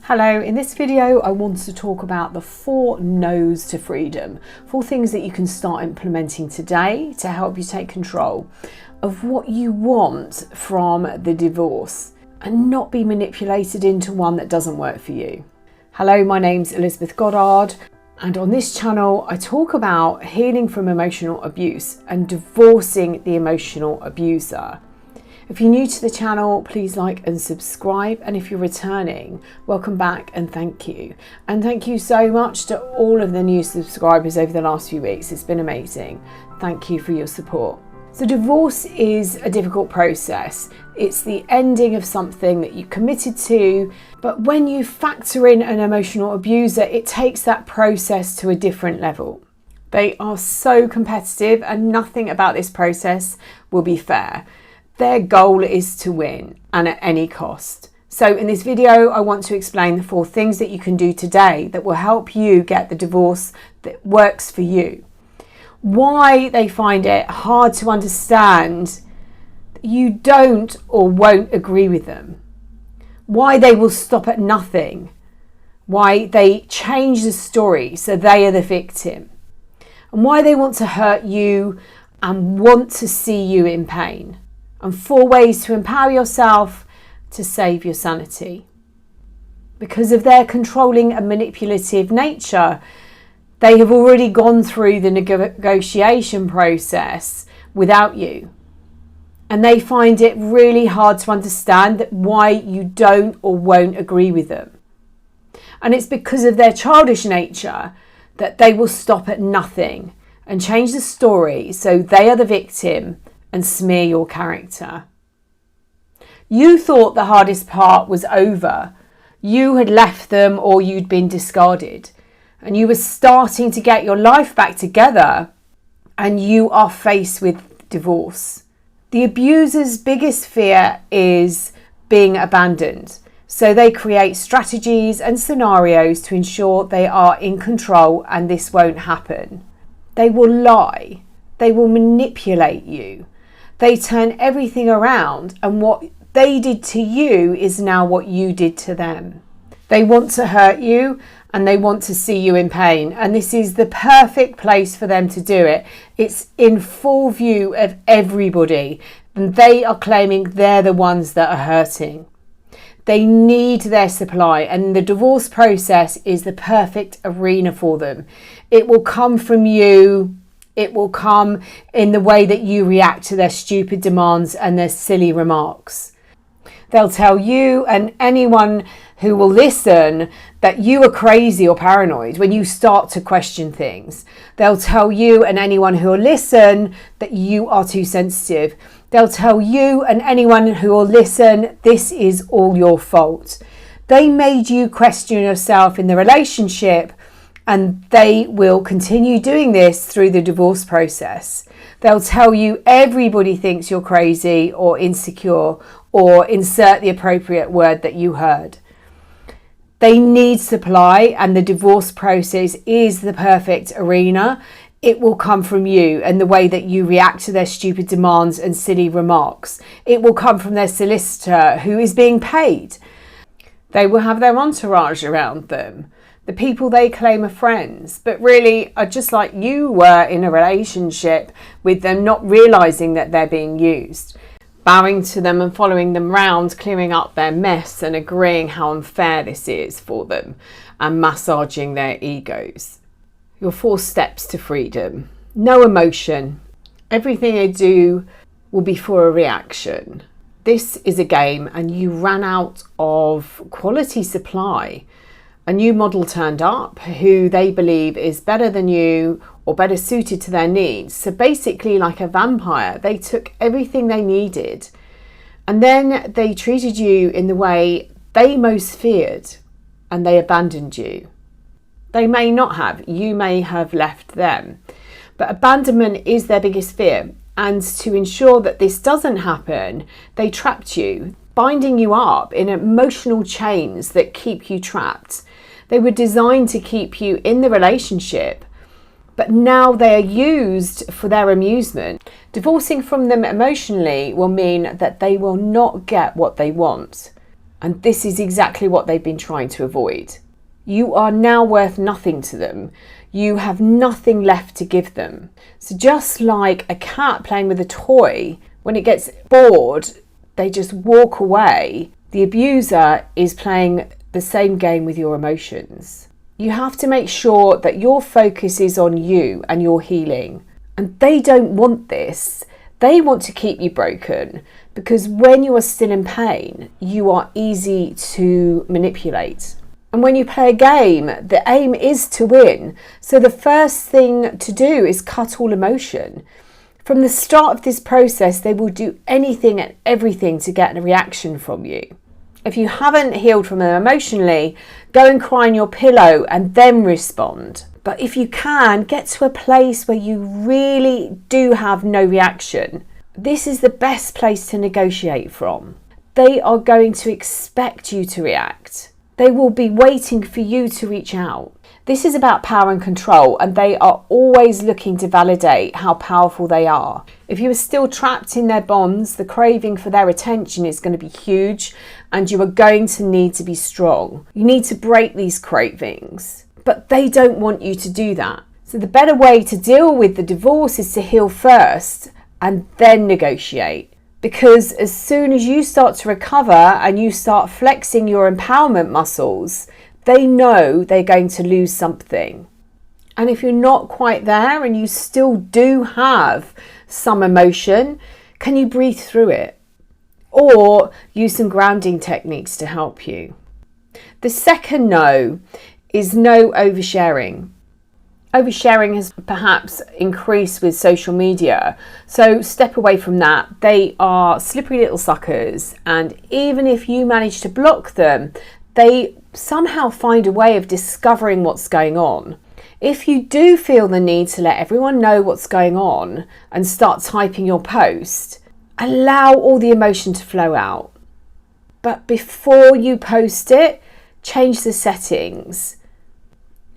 Hello, in this video I want to talk about the 4 no's to freedom. 4 things that you can start implementing today to help you take control of what you want from the divorce and not be manipulated into one that doesn't work for you. Hello, my name's Elizabeth Goddard, and on this channel I talk about healing from emotional abuse and divorcing the emotional abuser. If you're new to the channel, please like and subscribe, and if you're returning, welcome back and thank you. And thank you so much to all of the new subscribers over the last few weeks. It's been amazing. Thank you for your support. So divorce is a difficult process. It's the ending of something that you committed to, but when you factor in an emotional abuser, it takes that process to a different level. They are so competitive and nothing about this process will be fair. Their goal is to win, and at any cost. So in this video, I want to explain the 4 things that you can do today that will help you get the divorce that works for you. Why they find it hard to understand that you don't or won't agree with them. Why they will stop at nothing. Why they change the story so they are the victim. And why they want to hurt you and want to see you in pain. And 4 ways to empower yourself to save your sanity. Because of their controlling and manipulative nature, they have already gone through the negotiation process without you. And they find it really hard to understand why you don't or won't agree with them. And it's because of their childish nature that they will stop at nothing and change the story so they are the victim and smear your character. You thought the hardest part was over. You had left them or you'd been discarded, and you were starting to get your life back together, and you are faced with divorce. The abuser's biggest fear is being abandoned, so they create strategies and scenarios to ensure they are in control and this won't happen. They will lie. They will manipulate you. They turn everything around, and what they did to you is now what you did to them. They want to hurt you and they want to see you in pain, and this is the perfect place for them to do it. It's in full view of everybody, and they are claiming they're the ones that are hurting. They need their supply, and the divorce process is the perfect arena for them. It will come from you. It will come in the way that you react to their stupid demands and their silly remarks. They'll tell you and anyone who will listen that you are crazy or paranoid when you start to question things. They'll tell you and anyone who will listen that you are too sensitive. They'll tell you and anyone who will listen this is all your fault. They made you question yourself in the relationship, and they will continue doing this through the divorce process. They'll tell you everybody thinks you're crazy or insecure, or insert the appropriate word that you heard. They need supply, and the divorce process is the perfect arena. It will come from you and the way that you react to their stupid demands and silly remarks. It will come from their solicitor who is being paid. They will have their entourage around them. The people they claim are friends, but really are just like you were in a relationship with them, not realising that they're being used. Bowing to them and following them round, clearing up their mess and agreeing how unfair this is for them, and massaging their egos. Your 4 steps to freedom. No emotion. Everything they do will be for a reaction. This is a game, and you ran out of quality supply. A new model turned up who they believe is better than you or better suited to their needs. So basically, like a vampire, they took everything they needed, and then they treated you in the way they most feared, and they abandoned you. They may not have. You may have left them. But abandonment is their biggest fear. And to ensure that this doesn't happen, they trapped you, binding you up in emotional chains that keep you trapped. They were designed to keep you in the relationship, but now they are used for their amusement. Divorcing from them emotionally will mean that they will not get what they want. And this is exactly what they've been trying to avoid. You are now worth nothing to them. You have nothing left to give them. So just like a cat playing with a toy, when it gets bored, they just walk away. The abuser is playing the same game with your emotions. You have to make sure that your focus is on you and your healing. And they don't want this. They want to keep you broken, because when you are still in pain, you are easy to manipulate. And when you play a game, the aim is to win. So the first thing to do is cut all emotion. From the start of this process, they will do anything and everything to get a reaction from you. If you haven't healed from them emotionally, go and cry on your pillow and then respond. But if you can, get to a place where you really do have no reaction. This is the best place to negotiate from. They are going to expect you to react. They will be waiting for you to reach out. This is about power and control, and they are always looking to validate how powerful they are. If you are still trapped in their bonds, the craving for their attention is going to be huge, and you are going to need to be strong. You need to break these cravings, but they don't want you to do that. So the better way to deal with the divorce is to heal first and then negotiate. Because as soon as you start to recover and you start flexing your empowerment muscles, they know they're going to lose something. And if you're not quite there and you still do have some emotion, can you breathe through it? Or use some grounding techniques to help you. The second no is no oversharing. Oversharing has perhaps increased with social media, so step away from that. They are slippery little suckers, and even if you manage to block them, they somehow find a way of discovering what's going on. If you do feel the need to let everyone know what's going on and start typing your post, allow all the emotion to flow out. But before you post it, change the settings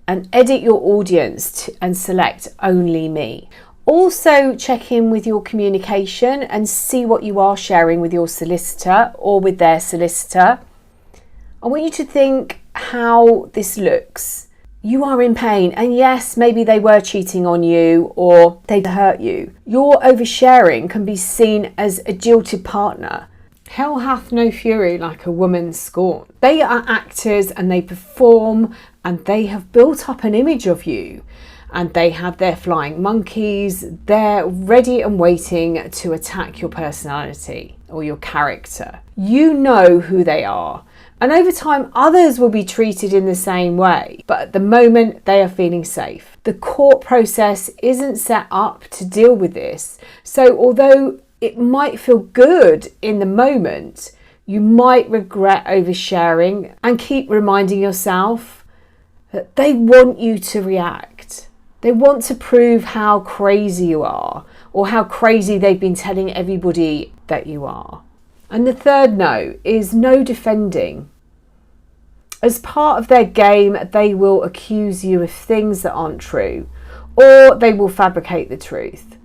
and edit your audience and select only me. Also check in with your communication and see what you are sharing with your solicitor or with their solicitor. I want you to think how this looks. You are in pain, and yes, maybe they were cheating on you or they hurt you. Your oversharing can be seen as a jilted partner. Hell hath no fury like a woman scorned. They are actors and they perform, and they have built up an image of you, and they have their flying monkeys. They're ready and waiting to attack your personality or your character. You know who they are, and over time others will be treated in the same way, but at the moment they are feeling safe. The court process isn't set up to deal with this, so although it might feel good in the moment, you might regret oversharing, and keep reminding yourself that they want you to react. They want to prove how crazy you are, or how crazy they've been telling everybody that you are. And the third no is no defending. As part of their game, they will accuse you of things that aren't true, or they will fabricate the truth.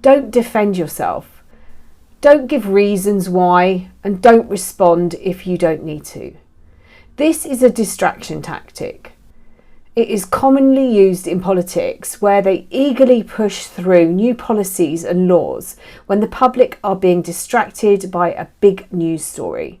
Don't defend yourself. Don't give reasons why, and don't respond if you don't need to. This is a distraction tactic. It is commonly used in politics, where they eagerly push through new policies and laws when the public are being distracted by a big news story.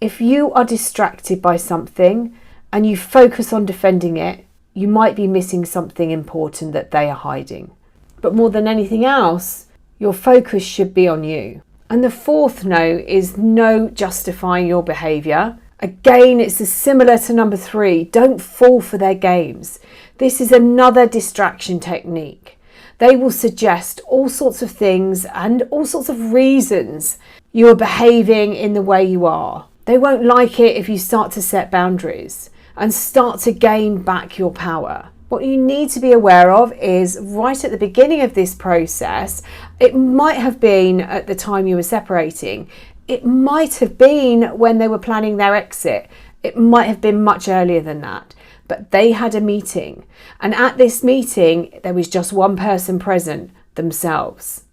If you are distracted by something and you focus on defending it, you might be missing something important that they are hiding. But more than anything else, your focus should be on you. And the fourth no is no justifying your behaviour. Again, it's similar to number 3. Don't fall for their games. This is another distraction technique. They will suggest all sorts of things and all sorts of reasons you are behaving in the way you are. They won't like it if you start to set boundaries and start to gain back your power. What you need to be aware of is right at the beginning of this process, it might have been at the time you were separating. It might have been when they were planning their exit. It might have been much earlier than that. But they had a meeting. And at this meeting, there was just one person present, themselves.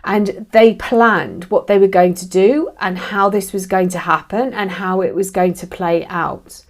and they planned what they were going to do and how this was going to happen and how it was going to play out.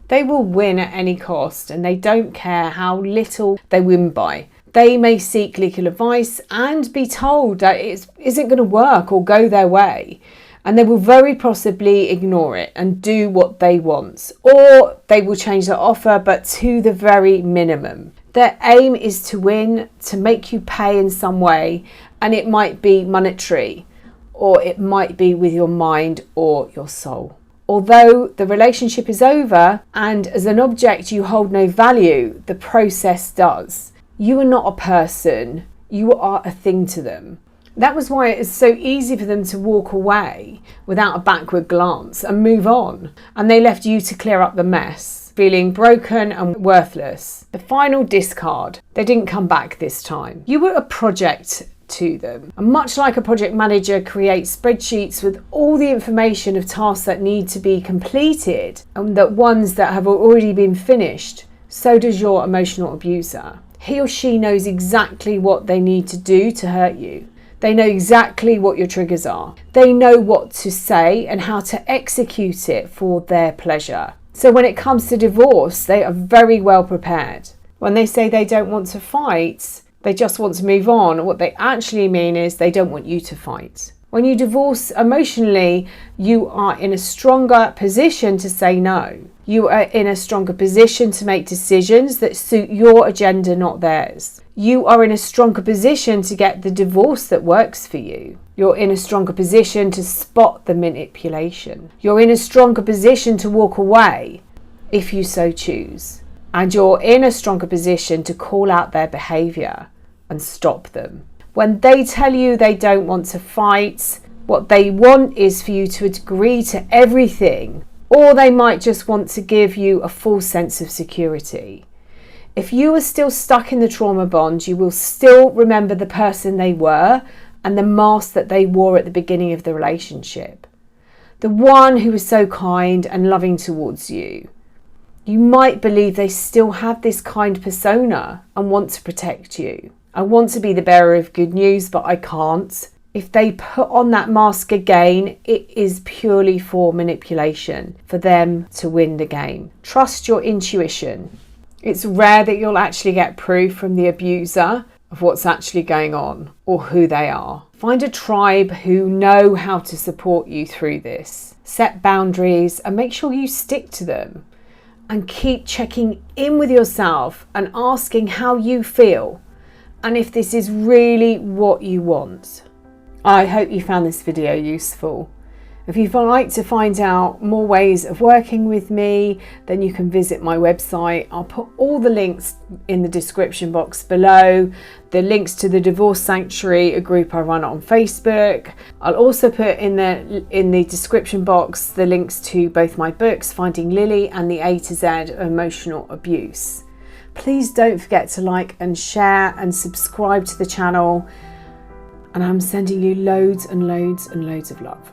They will win at any cost, and they don't care how little they win by. They may seek legal advice and be told that it isn't going to work or go their way, and they will very possibly ignore it and do what they want, or they will change their offer, but to the very minimum. Their aim is to win, to make you pay in some way, and it might be monetary, or it might be with your mind or your soul. Although the relationship is over and as an object you hold no value, the process does. You are not a person, you are a thing to them. That was why it is so easy for them to walk away without a backward glance and move on. And they left you to clear up the mess, feeling broken and worthless. The final discard, they didn't come back this time. You were a project to them. And much like a project manager creates spreadsheets with all the information of tasks that need to be completed and that ones that have already been finished, so does your emotional abuser. He or she knows exactly what they need to do to hurt you. They know exactly what your triggers are. They know what to say and how to execute it for their pleasure. So when it comes to divorce, they are very well prepared. When they say they don't want to fight, they just want to move on, what they actually mean is they don't want you to fight. When you divorce emotionally, you are in a stronger position to say no. You are in a stronger position to make decisions that suit your agenda, not theirs. You are in a stronger position to get the divorce that works for you. You're in a stronger position to spot the manipulation. You're in a stronger position to walk away if you so choose. And you're in a stronger position to call out their behaviour and stop them. When they tell you they don't want to fight, what they want is for you to agree to everything, or they might just want to give you a false sense of security. If you are still stuck in the trauma bond, you will still remember the person they were and the mask that they wore at the beginning of the relationship. The one who was so kind and loving towards you. You might believe they still have this kind persona and want to protect you. I want to be the bearer of good news, but I can't. If they put on that mask again, it is purely for manipulation, for them to win the game. Trust your intuition. It's rare that you'll actually get proof from the abuser of what's actually going on or who they are. Find a tribe who know how to support you through this. Set boundaries and make sure you stick to them. And keep checking in with yourself and asking how you feel and if this is really what you want. I hope you found this video useful. If you'd like to find out more ways of working with me, then you can visit my website. I'll put all the links in the description box below. The links to the Divorce Sanctuary, a group I run on Facebook. I'll also put in the description box the links to both my books, Finding Lily and the A to Z of Emotional Abuse. Please don't forget to like and share and subscribe to the channel. And I'm sending you loads and loads and loads of love.